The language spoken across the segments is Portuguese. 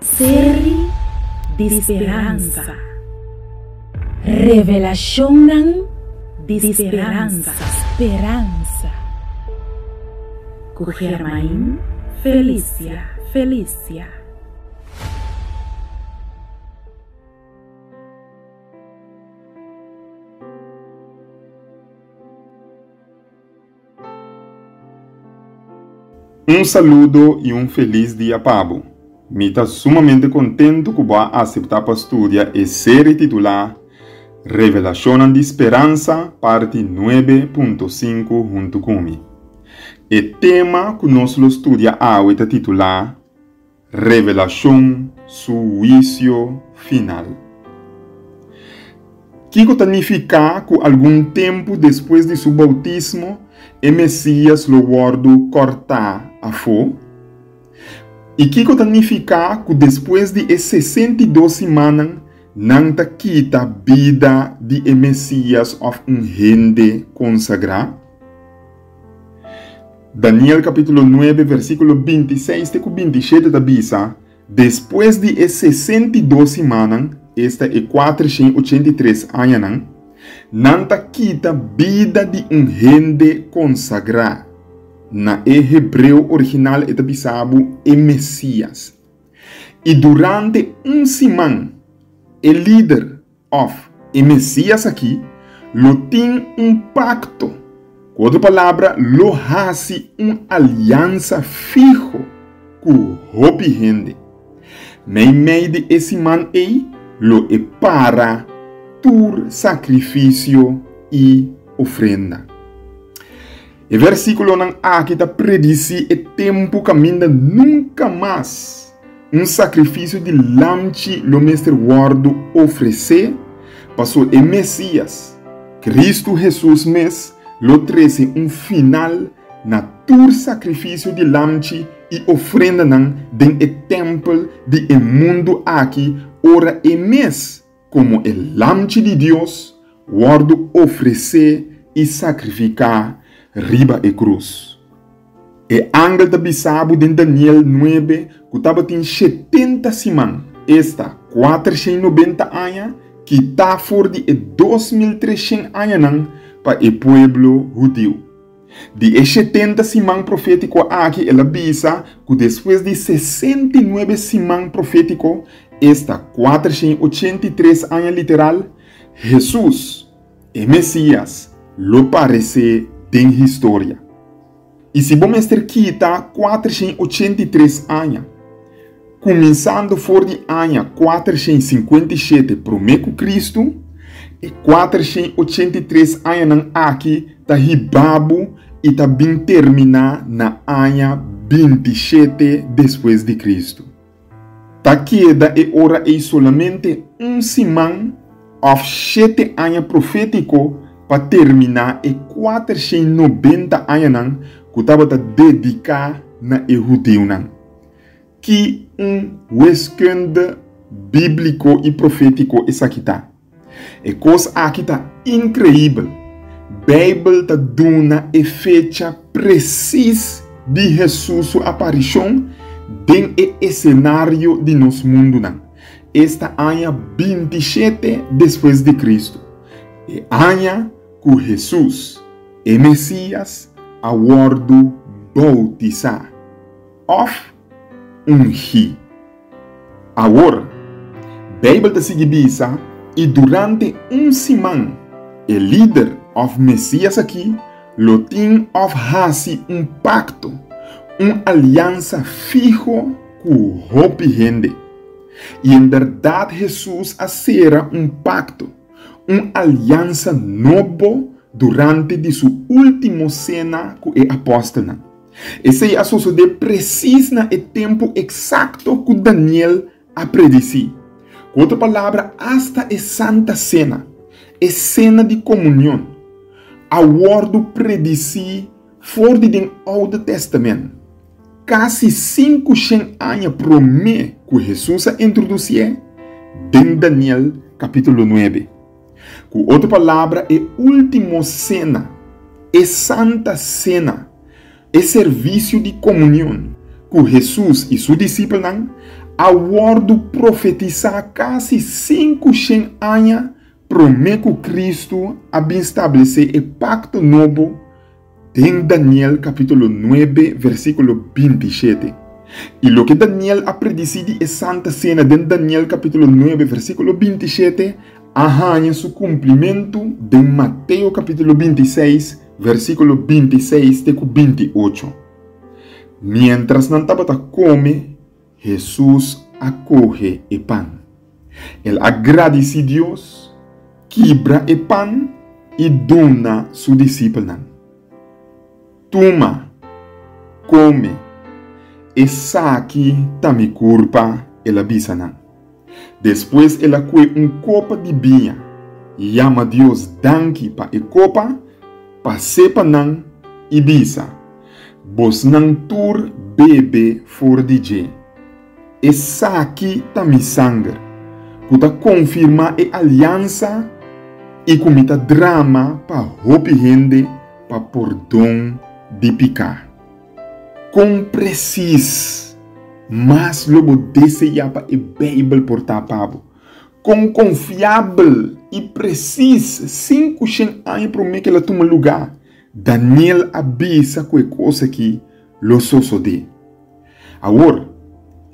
Série de esperança. Revelação de esperança. Com Germain Felícia. Um saludo e um feliz dia, Pablo. Me está sumamente contento que vou aceitar para estudar a série titular Revelação de Esperança, parte 9.5 junto comigo. O tema que nós estudamos hoje é titular Revelação, seu juízo final. Que significa que algum tempo depois de seu bautismo, o Messias lo guardo cortar a fogo? E que significa que depois de 62 semanas, não ta quita a vida de Messias of um gente consagrado? Daniel capítulo 9, versículo 26 e 27 da Bisa, depois de 62 semanas, esta é 483 anos, não ta quita a vida de um gente consagrado. Na hebreu original é bisabo e Messias. E durante semana, o líder of e Messias aqui, lo tem pacto. Com outra palavra, lo hace aliança fijo com o gente. Meio de esse man aí, lo para tur sacrifício e ofrenda. O versículo não aqui está predice o tempo que ainda nunca mais sacrifício de lamchi lo mestre guardo oferecer para o Messias. Cristo Jesus mes lo trece final na tur sacrifício de lamchi e ofrenda não den o templo de o mundo aqui ora e mes como o lamchi de Deus guardo oferecer e sacrificar riba e cruz. E ángel da bisabo de Daniel 9, que estava em 70 semanas, esta 490 anos, que está fora de 2300 anos para o povo judeu. De 70 semanas profético aqui, ela bisa que depois de 69 semanas profético, esta 483 anos literal, Jesus, o Messias, lo parece tem história. E se vamos ter que está 483 anos, começando for de ano 457 prometo Cristo, e 483 anos aqui está ribabo e está bem terminar na ano 27 depois de Cristo. Tá queda e ora é somente semana of 7 anos profético para terminar e 490 anos que estava dedicado na judeu. Que wiskunde bíblico e profético é aqui. E coisa aqui está incrível. A Bíblia está dando a fecha precisa de Jesus sua aparição dentro do cenário de nosso mundo. Esta ano 27 depois de Cristo. E ano que Jesus, o Messias, aguardo bautizar, of ungir. Agora, a Bíblia está seguindo e durante semana, o líder of Messias aqui, lo tem of hasi pacto, aliança fijo com o gente. E em verdade, Jesus acera pacto, aliança novo durante de sua última cena com o apóstolo. Esse é suceder preciso no tempo exato que Daniel a predisse. Com outra palavra, hasta a Santa Cena, a cena de comunhão, a word predisse fora do Alto Testamento. Quase 500 anos promete que Jesus a introduzir em Daniel capítulo 9. Com outra palavra, é última cena, é santa cena, é serviço de comunhão que Jesus e seus discípulos aguardo profetizar quase 500 anos prometo Cristo había establecer el pacto novo en Daniel capítulo 9 versículo 27. Y lo que Daniel ha predecido es Santa Cena de Daniel capítulo 9 versículo 27 arranha su cumplimiento de Mateo capítulo 26 versículo 26 de 28. Mientras Nantabata come, Jesús acoge el pan. Él agradece a Dios, quebra el pan y dona a su discípulo. Toma, come, esa aquí está mi culpa, él avisa. Después él acude un copa de vino y llama a Dios danki pa el copa, pa sepa nan y bisa. Vos nan tur bebe for DJ. Esa aquí está mi sangre, que confirma la alianza y comita drama pa hopi gente pa perdón de picar. Com precis, mas lobo deseja pa e Bible por tapabo. Com confiável e precis, 500 anos para mim que ela toma lugar. Daniel avisa que coisa que lo sucede. Agora,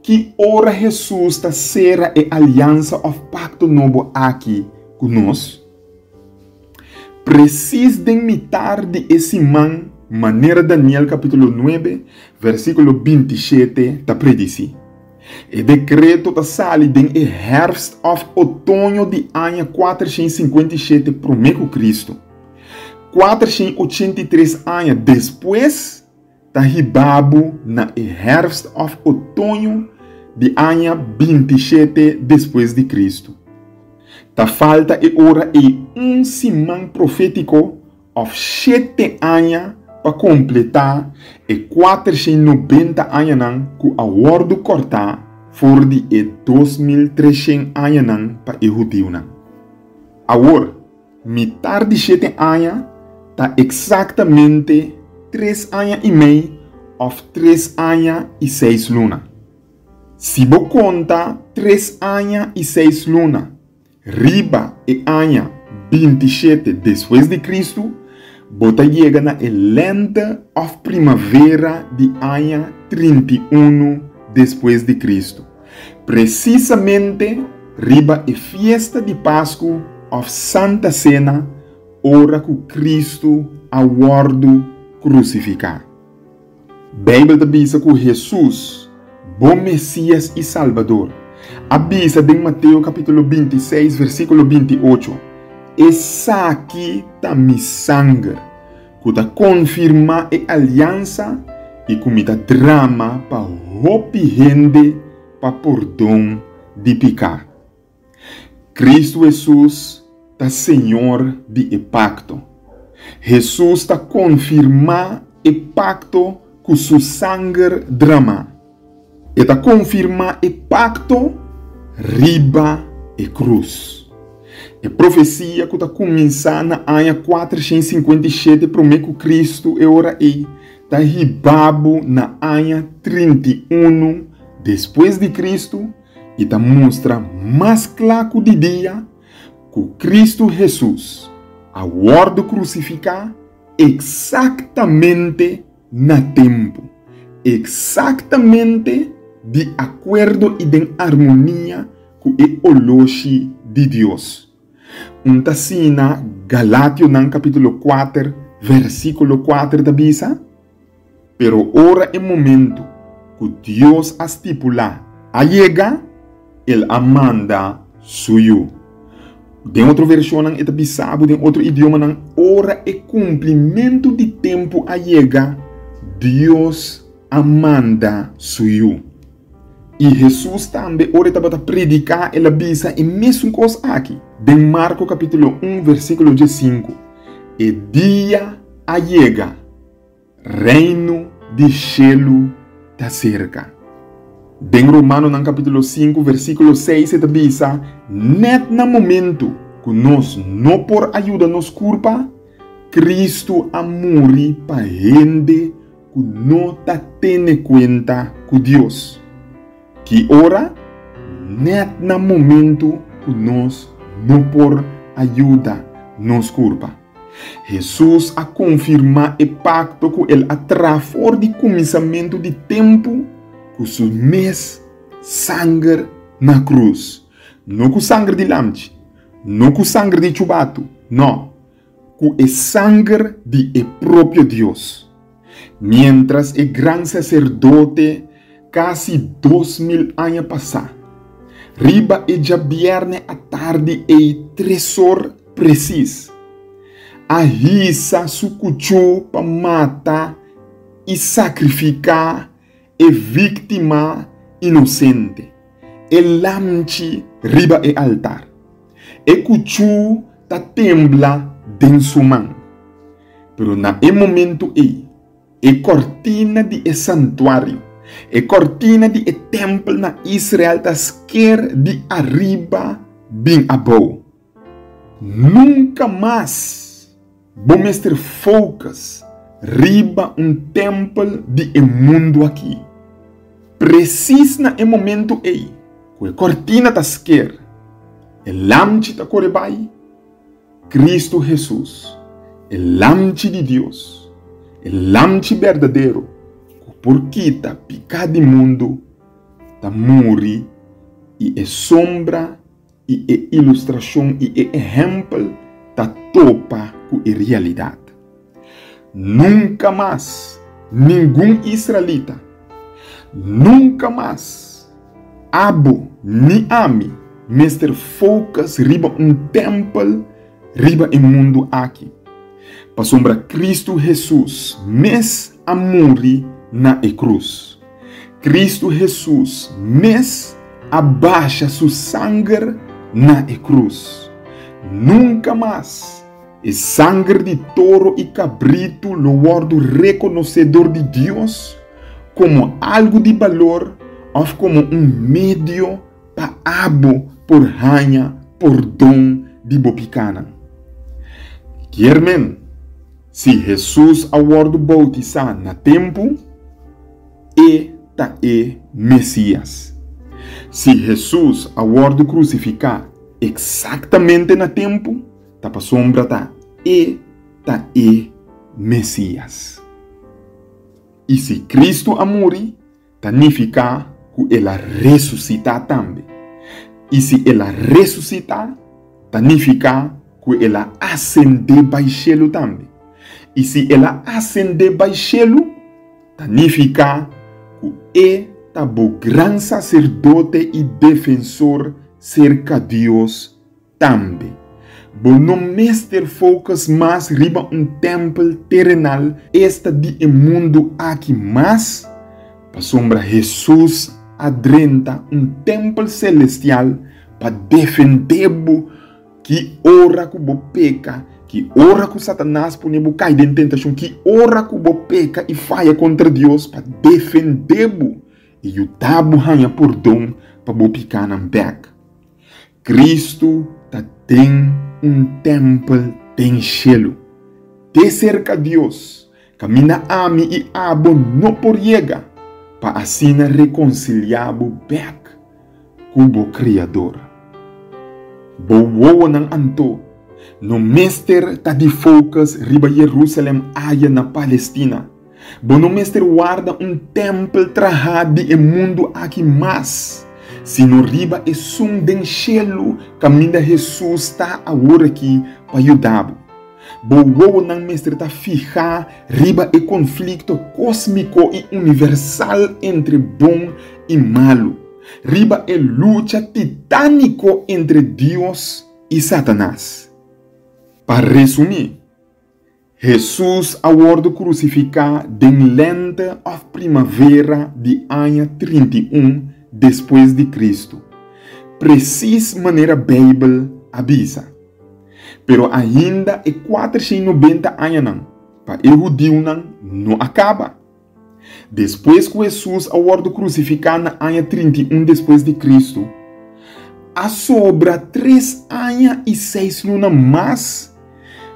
que ora Jesus está será a aliança of pacto novo aqui conosco. Precisa de imitar de esse man maneira Daniel capítulo 9 versículo 27 está predice. O decreto está sali den e herfst of outono de ano 457 prometo Cristo. 483 anos depois está ribabo na e herfst of outono de ano 27 depois de Cristo. Ta falta e ora e simão profético of 7 anos para completar e 490 anos que a word cortar for de 2300 anos para o judeu. Agora, metade de 7 anos está exatamente 3 anos e meio of 3 anos e 6 lunas. Se você conta 3 anos e 6 lunas, riba e ano 27 depois de Cristo, bota chega na lente of primavera de ano 31 depois de Cristo. Precisamente, riba e festa de Páscoa of Santa Cena, hora que Cristo aguardo crucificar. Bíblia avisa que Jesus, bom Messias e Salvador, avisa em Mateus capítulo 26, versículo 28. Essa aqui está mi sangue, que está confirma a aliança e comita drama para hopi gente para perdão de pecar. Cristo Jesus está Senhor de pacto. Jesus está confirma o pacto com seu sangue drama. E está confirma o pacto riba e cruz. A profecia que está começando na ano 457 promete que Cristo é ora aí está ribabo na ano 31 depois de Cristo e está mostra mais claro de dia que Cristo Jesus a word crucificar exatamente na tempo, exatamente de acordo e de harmonia com o oloshi de Deus. Tasina Galatio nan capítulo 4 versículo 4 da bisa. Pero ora é momento que Deus a estipular a llega, ele amanda suyo. De outra versão é bisabo, de outro idioma nan ora é cumprimento de tempo a llega, Deus amanda suyo. E Jesus também ora estava a predicar ela bisa e mesmo coisa aqui. De Marcos capítulo 1 versículo 5. E dia a llega, reino de cielo está cerca. De Romano no capítulo 5 versículo 6 está bisa, net na momento que nós não por ajuda nos culpa, Cristo a morrer para gente que não está tendo conta com Deus. que ora net na momento que nós não por ajuda nos culpa. Jesus a confirmar o pacto com ele através do começamento de tempo com seu mês sangue na cruz. Não com sangue de lamte, não com sangue de chubato, não. Com o sangue de o próprio Deus. Mientras o grande sacerdote quase 2000 anos passaram, riba e já vierne à tarde e tresor preciso. A risa sucuchu para matar e sacrificar e vítima inocente. E lamchi riba e altar. E cuchu ta tembla den sua mão. Pero na momento e cortina de santuário, e cortina de templo na Israel ta esquer de arriba bem abaixo. Nunca mais vamos ter focus riba templo de mundo aqui. Preciso na momento com a cortina ta esquer, e lamchi ta corebai, Cristo Jesus, o lamchi de Deus, o lamchi verdadeiro, porque ta picar de mundo, ta muri, e é sombra, e é ilustração, e é exemplo, ta topa com a realidade. Nunca mais, nenhum israelita, nunca mais, abo, ni ami, mestre focus riba templo, riba mundo aqui. Para sombra Cristo Jesus, mes a morrer na cruz. Cristo Jesus, mes abaixa seu sangue na cruz. Nunca mais, o sangue de touro e cabrito lo guardo reconhecedor de Deus como algo de valor ou como meio para abo por ranha por dom de bopicana. Quermen, se Jesus aguardo bautizar na tempo, ta Messias. Se Jesus aguardo crucificar exatamente na tempo, ta pa sombra ta Messias. E se Cristo a morrer, significa que ela ressuscita também. E se ela ressuscita, significa que ela ascende para o céu também. E se ela ascende para o céu, significa que é o grande sacerdote e defensor cerca de Deus também. Bom, não mestre focus mais riba templo terrenal, esta de mundo aqui, mas para sombra Jesus adrenta templo celestial para defender-bo que ora que bo peca, que ora que Satanás põe bo cai de tentação, que ora que bo peca e falha contra Deus para defender-bo e ajudar-bo hanha por dom para bo picar na back. Cristo tem templo tem cielo. Te cerca Deus, camina a mim e abo não por llegar, para assim reconciliar-bo back com o Criador. Boa nang anto, no mestre ta de focus riba Jerusalém aya na Palestina. Bo no mestre guarda templo trahado de mundo aqui mais. Se no riba e sum den cielo, caminha Jesus está agora aqui para ajudar. Boa nang mestre ta fija riba e conflito cósmico e universal entre bom e malo. Riba e luta titânico entre Deus e Satanás. Para resumir, Jesus aguardo crucificar den lente of primavera de ano 31 depois de Cristo. Precisa maneira Bíblia avisa. Pero ainda é 490 anos para o judeu não acaba. Depois que Jesus aguardo crucificar na ano 31 depois de Cristo, a sobra 3 anos e 6 lunas mais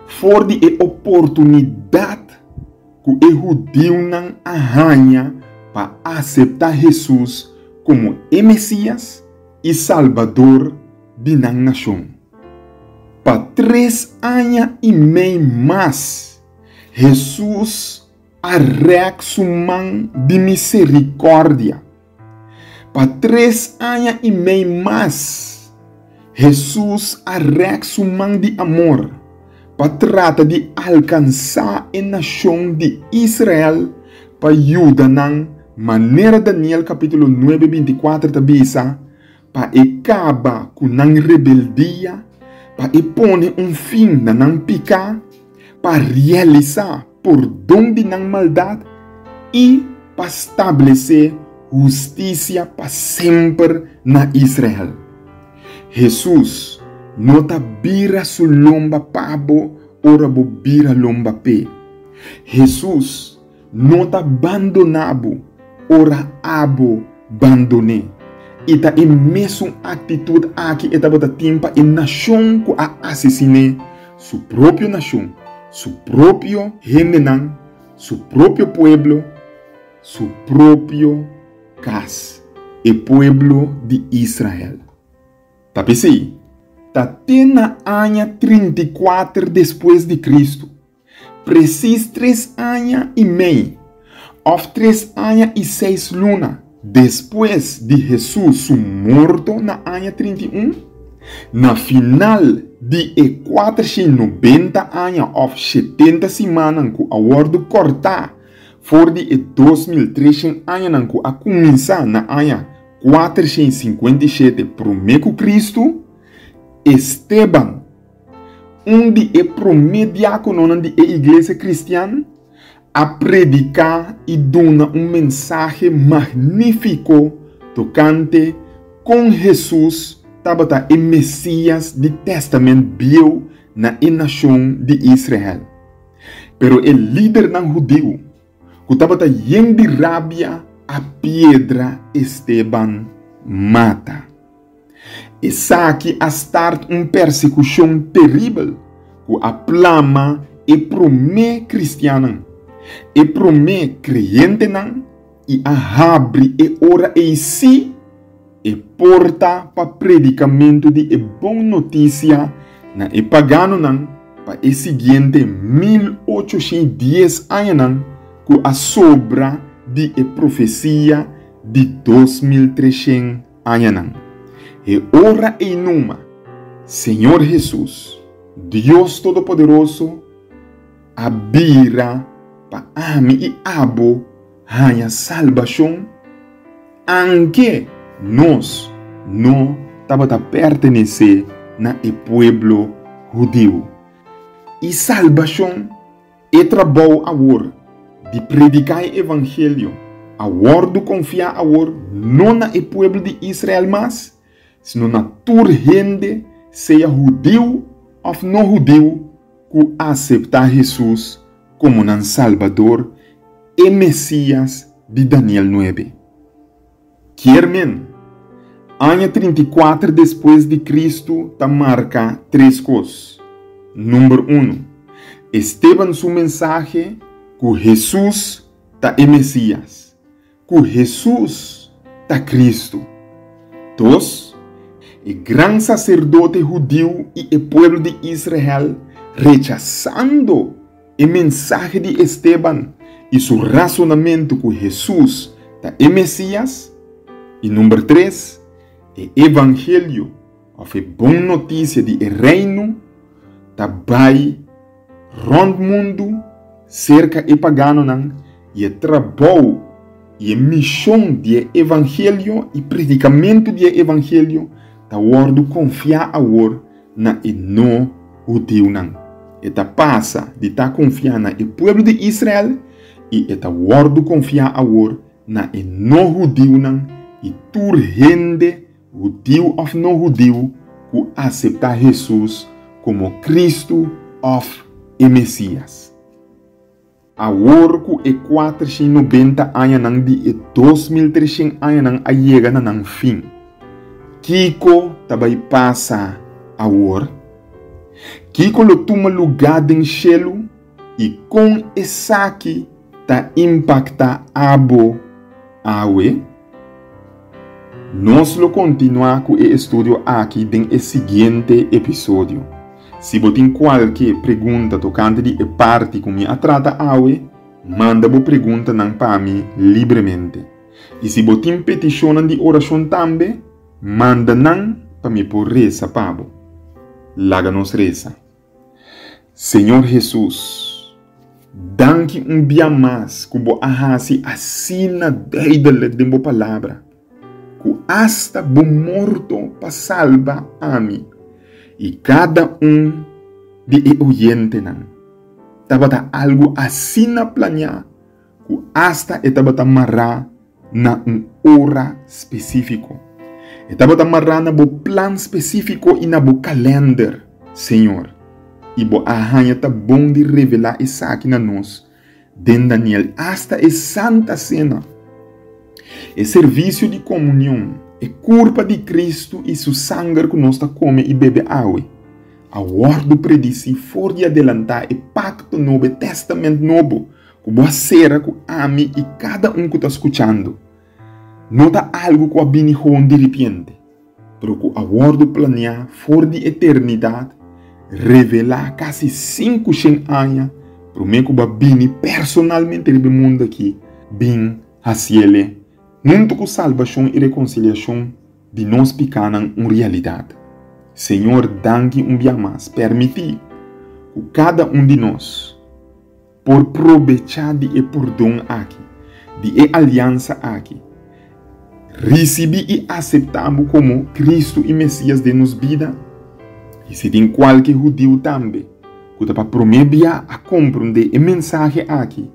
for de oportunidade que o judeu não arranha para aceitar Jesus como o Messias e Salvador de na nação. Para 3 anos e meio mais, Jesus arrega sua mão de misericórdia. Para 3 anos e meio mais, Jesus arrega sua mão de amor para tratar de alcançar a nação de Israel para ajudar na maneira Daniel capítulo 9, 24 tabisa para acabar com a rebeldia, para pôr fim na picar, para realizar por donde na maldade e para estabelecer justiça para sempre na Israel. Jesus não tá bira su lomba pabo, ora bo bira lomba pe. Jesus não tá abandonado, ora abo abandone. E tá em mesma atitude aqui e tá bota tempo em nação que a assassine su próprio nação, su próprio gente, su próprio pueblo, su próprio casa, o pueblo de Israel. Tá pensei? Até na ano 34 depois de Cristo, preciso 3 anos e meio, ou 3 anos e 6 lunas, depois de Jesus morto na ano 31, na final de 490 anos ou 70 semanas que a word cortar, for de 2300 anos que a começar na ano 457 primeiro Cristo, Esteban, de primeiro diácono da igreja cristiana, a predicar e dar mensagem magnífico tocante com Jesus, tabata o Messias do Testamento Bio na nação de Israel. Pero o líder não judeu, que tabata yen de rabia, a pedra Esteban mata. Essa aqui a start persecução terrível que a plama e promê cristiana e promê crente não e a abre e ora e si e porta para predicamento de boa notícia na e pagano não para e seguinte 1810 anos que a sobra de profecia de 2300 anos. E ora e numa, Senhor Jesus, Deus Todo-Poderoso, abira para ami e abo a salvação, anque nós não tabata pertencer na e pueblo judeu. E salvação é trabalho agora de predicar o evangelho, agora de confiar agora não na e pueblo de Israel mais, sino na toda gente, seja judeu ou não judeu, que aceita Jesus como um Salvador e Messias de Daniel 9. Quermen, ano 34 depois de Cristo, ta marca 3 coisas. Número 1. Esteban sua mensagem que Jesus ta é Messias, que Jesus ta Cristo. 2. O grande sacerdote judeu e o povo de Israel rechazando a mensagem de Esteban e seu razonamento que Jesus é Messias. E número 3, o evangelho, a boa notícia de reino, vai rond mundo, cerca e pagano, e o trabalho e a missão do evangelho e predicamento do evangelho, ta word confiar agora na e não judeu não. E ta passa de ta confiar na e povo de Israel e ta word confiar agora na e não judeu não e tur gente judeu ou não judeu que aceita Jesus como Cristo ou o Messias. Agora que 490 anos de 2300 anos a chega na fim. Kiko também passa agora. Kiko lo toma lugar em cielo e com essa aqui ta impacta abo awe. Nos lo continua con el estudio aquí en el siguiente episodio. Si vos tiene cualquier pregunta tocante de parte que me trata hoy, manda vos pregunta para mí libremente. Y si vos tiene petición de oración también, manda para mí por reza para vos. Láganos reza. Señor Jesús, danke un día más que vos hagas así na duidelijk de vos palabra. Que hasta vos muerto para salvar a mí. Y cada de oyente nan. Tabata algo así na planear. Que hasta tabata marra na hora específico. Tabata marra na bo plan específico y na bo calendar, Señor. Y bo ahanha ta bom de revelar esa aqui na nós. Den Daniel hasta a Santa Cena. É serviço de comunhão, é culpa de Cristo e seu sangue que nós come e bebe água. A word predici for de adelantar o pacto novo, testamento novo, que boa será que ame e cada que está escutando. Não está algo que abine de repente, pero que a word planear for de eternidade, revelar quase 500 anos, para mim que abine personalmente no mundo aqui, bem a cielo. Junto com salvação e reconciliação de nós pecanos uma realidade. Senhor, danke dia mais, permitir que cada de nós, por aproveitar de perdão aqui, de aliança aqui, receber e aceitarmos como Cristo e Messias de nossa vida. E se tem qualquer judeu também, que está para prometer a compreender a mensagem aqui,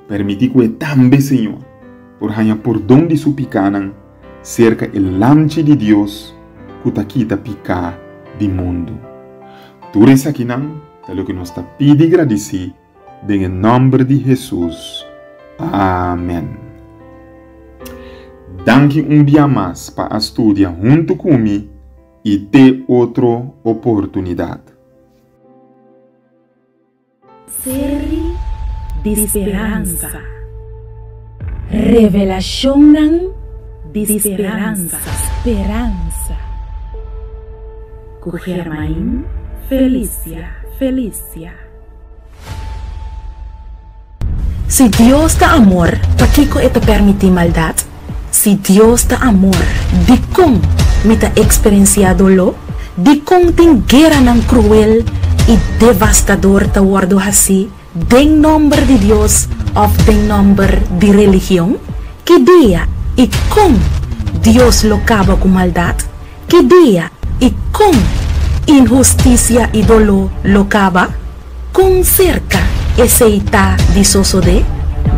permitir que também, Senhor, por ganhar perdão de su picanan, cerca el lanche de Dios, que ta quita picar de mundo. Tu reza aqui não, é o que nos está pedindo e agradecer, em nome de Jesus. Amém. Danke dia mais para estudar junto comigo e ter outra oportunidade. Série de esperança. Revelación de esperanza. Com Germain Felicia. Si Dios da amor, ¿para qué te permite maldad? Si Dios da amor, ¿de cómo me ha experienciado lo? ¿De cómo te guerra tan cruel y devastador te guardo así? Den nombre de Dios o den nombre de religión? ¿Qué día y cómo Dios lo acaba con maldad? ¿Qué día y cómo injusticia y dolor lo acaba? Con cerca ese ita de sosode,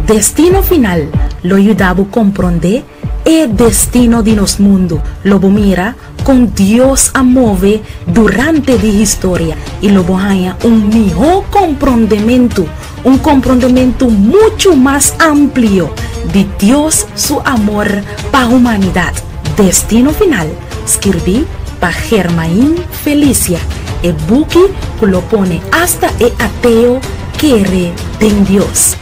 destino final lo ayudaba a comprender el destino de nos mundo. Lo mira con Dios a mover durante la historia y lo haya un mejor comprendimiento, un comprendimiento mucho más amplio de Dios, su amor para la humanidad. Destino final, escribí para Germain Felicia, el buque que lo pone hasta el ateo quiere en Dios.